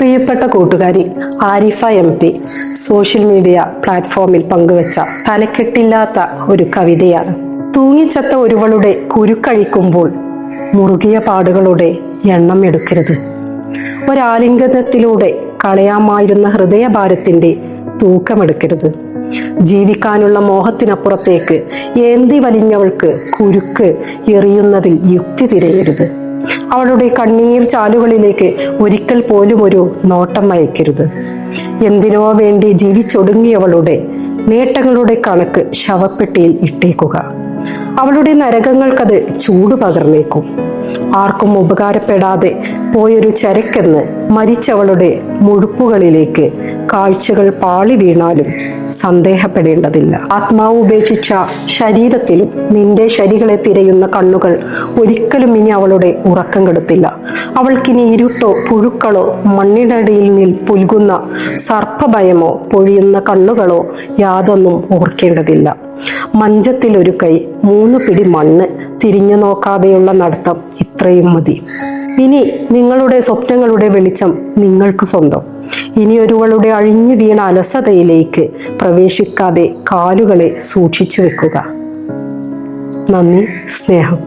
പ്രിയപ്പെട്ട കൂട്ടുകാരി Arifa MP social media പ്ലാറ്റ്ഫോമിൽ പങ്കുവച്ച തലക്കെട്ടില്ലാത്ത ഒരു കവിതയാണ്. തൂങ്ങിച്ചത്ത ഒരുവളുടെ കുരുക്കഴിക്കുമ്പോൾ മുറുകിയ പാടുകളുടെ എണ്ണം എടുക്കരുത്. ഒരാലിംഗനത്തിലൂടെ കളയാമായിരുന്ന ഹൃദയഭാരത്തിന്റെ തൂക്കമെടുക്കരുത്. ജീവിക്കാനുള്ള മോഹത്തിനപ്പുറത്തേക്ക് ഏന്തി വലിഞ്ഞവൾക്ക് കുരുക്ക് എറിയുന്നതിൽ യുക്തി തിരയരുത്. അവളുടെ കണ്ണീർ ചാലുകളിലേക്ക് ഒരിക്കൽ പോലും ഒരു നോട്ടം അയക്കരുത്. എന്തിനോ വേണ്ടി ജീവിച്ചൊടുങ്ങിയവളുടെ നേട്ടങ്ങളുടെ കണക്ക് ശവപ്പെട്ടിയിൽ ഇട്ടേക്കുക. അവളുടെ നരകങ്ങൾക്കത് ചൂട് പകർന്നേക്കും. ആർക്കും ഉപകാരപ്പെടാതെ പോയൊരു ചരക്കെന്ന് മരിച്ചവളുടെ മുഴുപ്പുകളിലേക്ക് കാഴ്ചകൾ പാളി വീണാലും സന്ദേഹപ്പെടേണ്ടതില്ല. ആത്മാവ് ഉപേക്ഷിച്ച ശരീരത്തിലും നിന്റെ ശരികളെ തിരയുന്ന കണ്ണുകൾ ഒരിക്കലും ഇനി അവളുടെ ഉറക്കം കെടുത്തില്ല. അവൾക്കിനി ഇരുട്ടോ പുഴുക്കളോ മണ്ണിനടിയിൽ പുൽകുന്ന സർപ്പഭയമോ പൊഴിയുന്ന കണ്ണുകളോ യാതൊന്നും ഓർക്കേണ്ടതില്ല. മഞ്ചത്തിലൊരു കൈ, 3 പിടി മണ്ണ്, തിരിഞ്ഞു നോക്കാതെയുള്ള നടത്തം, ഇത്രയും മതി. ഇനി നിങ്ങളുടെ സ്വപ്നങ്ങളുടെ വെളിച്ചം നിങ്ങൾക്ക് സ്വന്തം. ഇനി ഒരുവളുടെ അഴിഞ്ഞു വീണ അലസതയിലേക്ക് പ്രവേശിക്കാതെ കാലുകളെ സൂക്ഷിച്ചു വെക്കുക. നന്ദി, സ്നേഹം.